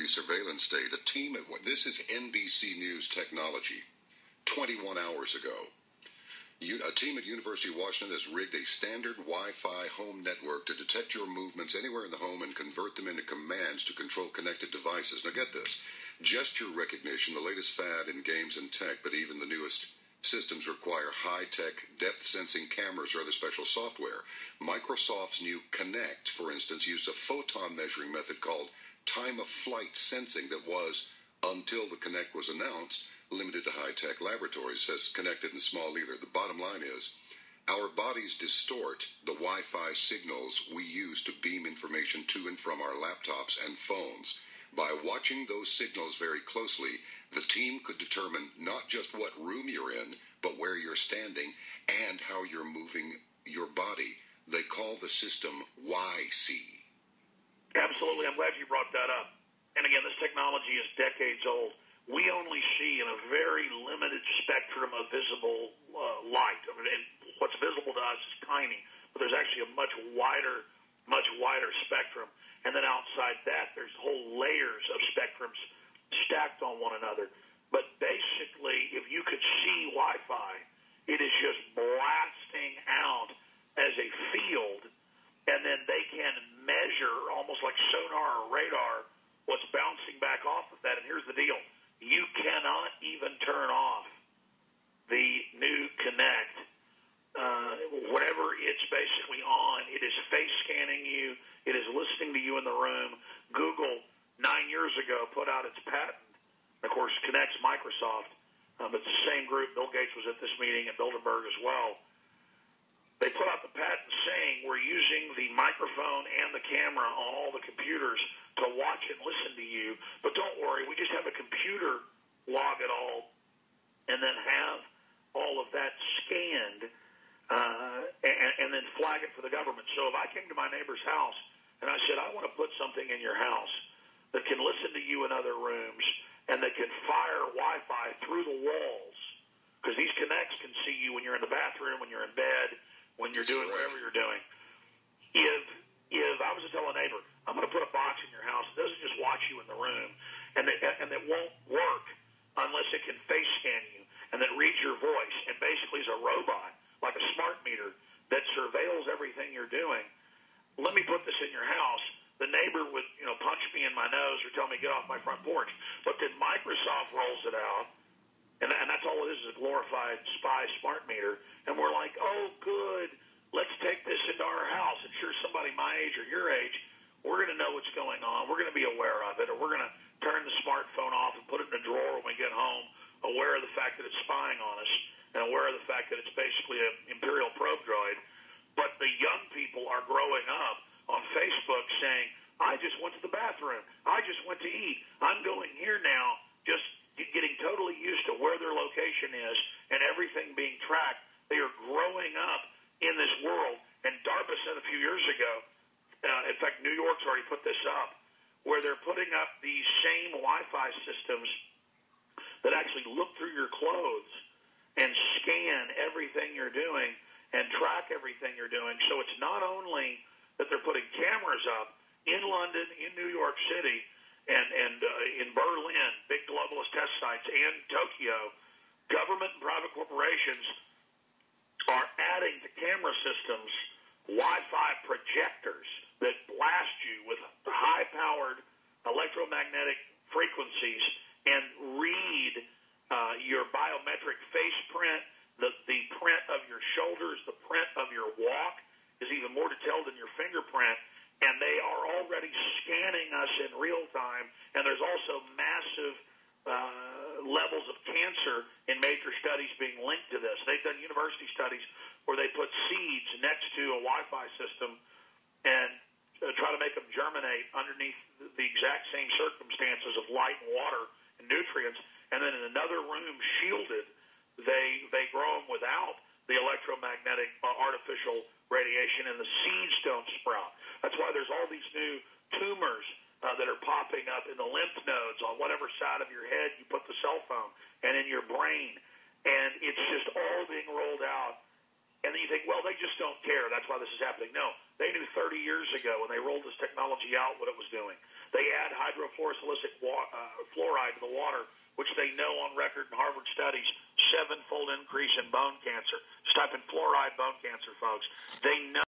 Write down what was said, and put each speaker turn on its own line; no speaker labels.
the surveillance state, this is NBC News technology, 21 hours ago. A team at University of Washington has rigged a standard Wi-Fi home network to detect your movements anywhere in the home and convert them into commands to control connected devices. Now get this, gesture recognition, the latest fad in games and tech, but even the newest systems require high-tech, depth-sensing cameras or other special software. Microsoft's new Kinect, for instance, used a photon measuring method called time-of-flight sensing that was, until the Kinect was announced, limited to high-tech laboratories. Says Kinect isn't small either. The bottom line is, our bodies distort the Wi-Fi signals we use to beam information to and from our laptops and phones. By watching those signals very closely, the team could determine not just what room you're in, but where you're standing and how you're moving your body. They call the system YC.
Absolutely. I'm glad you brought that up. And again, this technology is decades old. We only see in a very limited spectrum of visible light. I mean, and what's visible to us is tiny, but there's actually a much wider spectrum. And then outside that, there's whole layers of spectrums stacked on one another. But basically, if you could see Wi-Fi, it is just blasting out as a field, and then they can measure, almost like sonar or radar, what's bouncing back off of that. And here's the deal. You cannot even turn off the new Kinect. Whenever it's basically on, it is face scanning you. It is listening to you in the room. Google, 9 years ago, put out its patent. Of course, Kinect's Microsoft. It's the same group. Bill Gates was at this meeting at Bilderberg as well. They put out the patent saying we're using the microphone and the camera on all the computers to watch and listen to you. But don't worry, we just have a computer log it all and then have all of that scanned and then flag it for the government. So if I came to my neighbor's house and I said, I want to put something in your house that can listen to you in other rooms and that can fire Wi-Fi through the walls, because these Kinects can see you when you're in the bathroom, when you're in bed, when you're doing whatever you're doing. If I was to tell a neighbor, I'm going to put a box in your house that doesn't just watch you in the room, and that won't work unless it can face scan you, and that reads your voice, and basically is a robot, like a smart meter, that surveils everything you're doing. Let me put this in your house. The neighbor would, punch me in my nose or tell me get off my front porch. But then Microsoft rolls it out, and that's all it is a glorified spy smart meter. And we're like, oh, good, let's take this into our house. And sure, somebody my age or your age, we're going to know what's going on. We're going to be aware of it, or we're going to turn the smartphone off and put it in a drawer when we get home, aware of the fact that it's spying on us, and aware of the fact that it's basically an Imperial probe droid. But the young people are growing up on Facebook saying, I just went to the bathroom. I just went to eat. I'm going here now, just getting totally used to where their location is and everything being tracked. They are growing up in this world. And DARPA said a few years ago, in fact, New York's already put this up, where they're putting up these same Wi-Fi systems that actually look through your clothes and scan everything you're doing and track everything you're doing. So it's not only that they're putting cameras up in London, in New York City, and in Berlin, big globalist test sites, and Tokyo. Government and private corporations are adding to camera systems Wi-Fi projectors that blast you with high-powered electromagnetic frequencies and read your biometric face print, the print of your shoulders, the print of your walk is even more detailed than your fingerprint. And they are already scanning us in real time. And there's also massive levels of cancer in major studies being linked to this. They've done university studies where they put seeds next to a Wi-Fi system and try to make them germinate underneath the exact same circumstances of light and water and nutrients. And then in another room, shielded, they grow them without the electromagnetic artificial radiation, and the seeds don't sprout. That's why there's all these new tumors that are popping up in the lymph nodes on whatever side of your head you put the cell phone and in your brain. And it's just all being rolled out. And then you think, well, they just don't care. That's why this is happening. No, they knew 30 years ago when they rolled this technology out what it was doing. They add hydrofluorosilicic fluoride to the water, which they know on record in Harvard studies, 7-fold increase in bone cancer. Just type in fluoride bone cancer, folks. They know